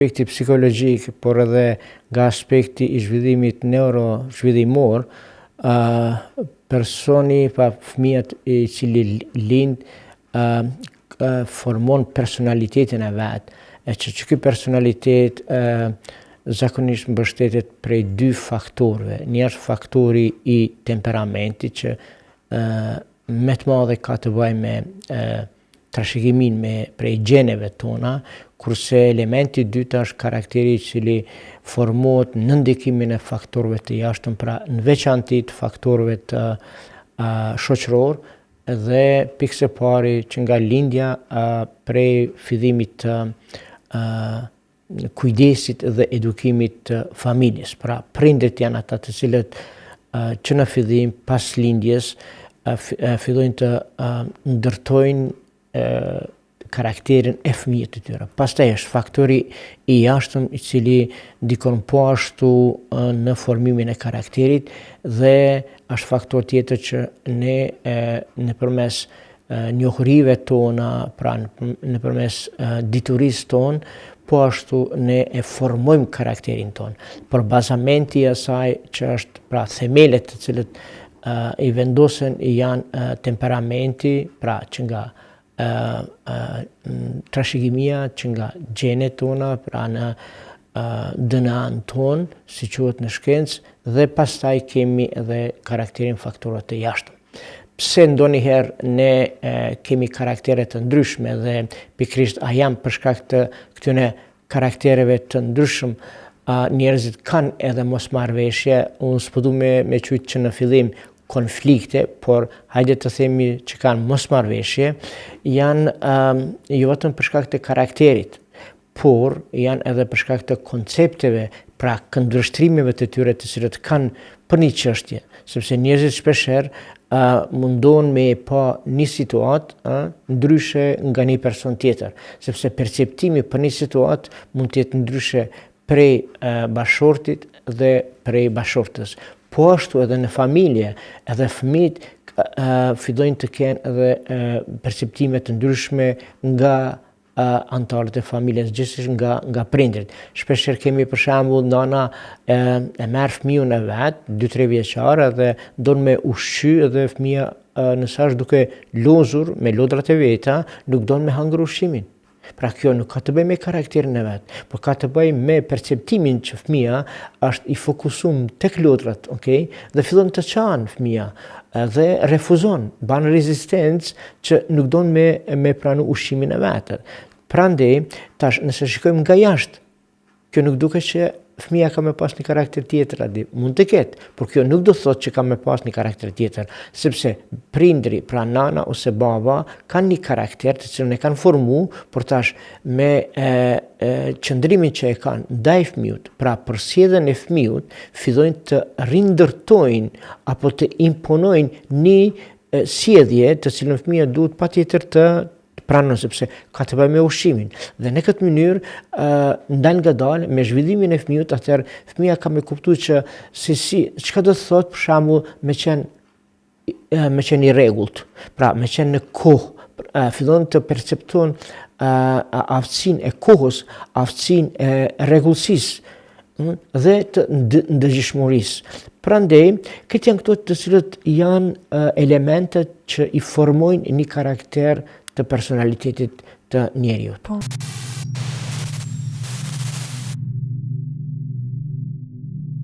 Aspekti psikologjik, por edhe nga aspekti i zhvillimit zhvillimor, personi fëmijët i cili lind formon personalitetin e vet, e që ky personalitet zakonisht mbështetet prej dy faktorëve. Një është faktori i temperamentit që më të madhe ka të bëjë me trashëgimin prej gjeneve tona, kurse elementi i dytë është karakteri i cili formohet në ndikimin e faktorëve të jashtëm, pra në veçanti të faktorëve të shoqëror dhe pikë së pari që nga lindja prej fillimit të kujdesit dhe edukimit të familjes. Pra prindërit janë ata të cilët që në fillim pas lindjes fillojnë të ndërtojnë karakterin e fëmijët të tyre. Pastaj është faktori i jashtëm i cili ndikon po ashtu në formimin e karakterit dhe është faktor tjetër që ne nëpërmes njohurive tona, pra nëpërmes diturisë tonë, po ashtu ne e formojmë karakterin tonë. Por bazamenti i asaj që është pra themelet të cilët i vendosen janë temperamenti, pra që nga trashëgimia, që nga gjenet tona, pra në DNA-n tonë, si quhet në shkencë, dhe pastaj kemi edhe karakterin faktorët të jashtëm. Pse ndonjëherë ne kemi karaktere të ndryshme dhe pikërisht a janë për shkak të këtyre karaktereve të ndryshëm njerëzit kanë edhe mosmarrveshje, unë s'po du me qujtë që në fillim konflikte, por hajde të themi që kanë mosmarrveshje, janë jo vetëm për shkak të karakterit, por janë edhe për shkak të koncepteve, pra këndvështrimeve të tyre të cilët kanë për një çështje, sepse njerëzit shpeshherë mundohen me pa një situatë ndryshe nga një person tjetër, sepse perceptimi për një situatë mund të jetë ndryshe prej bashortit dhe prej bashortës. Po ashtu edhe në familje, edhe fëmijët fillojnë të kenë edhe perceptime të ndryshme nga anëtarët e familjes, gjithsesi nga prindërit. Shpeshherë kemi për shembull nana e merr fëmijën e vet, 2-3 vjeçar, dhe don me ushqy dhe fëmia nëse është duke lozur me lodrat e veta, nuk don me hangër ushqimin. Pra kjo nuk ka të bëjë me karakterin e vet, por ka të bëjë me perceptimin që fëmia është i fokusuar tek lodrat, okay? Dhe fillon të çan fëmia dhe refuzon, ban rezistencë që nuk don me pranu ushqimin e vet. Prandaj tash nëse shikojmë nga jashtë, kjo nuk duket që fëmia ka me pas një karakter tjetër, mund të ketë, por kjo nuk do thotë që ka me pas një karakter tjetër, sepse prindri, pra nana ose baba, kanë një karakter të cilën e kanë formu, por tash me qëndrimin që e kanë ndaj fëmijët, pra përsëdhen e fëmijët, fillojnë të rindërtojnë apo të imponojnë një sjellje të cilën fëmia duhet patjetër të pranon, sepse ka të bëjë me ushqimin. Dhe në këtë mënyrë ndal ngadalë me zhvillimin e fëmijët, atëherë fëmia ka me kuptuar që çka do të thotë për shembull me qenë i rregullt. Pra me qenë në kohë, fillon të percepton aftësinë e kohës, aftësinë e rregullsisë dhe të ndëgjshmërisë. Prandaj, këtë janë këto të cilët janë elementet që i formojnë një karakter të personalitetit të njeriut.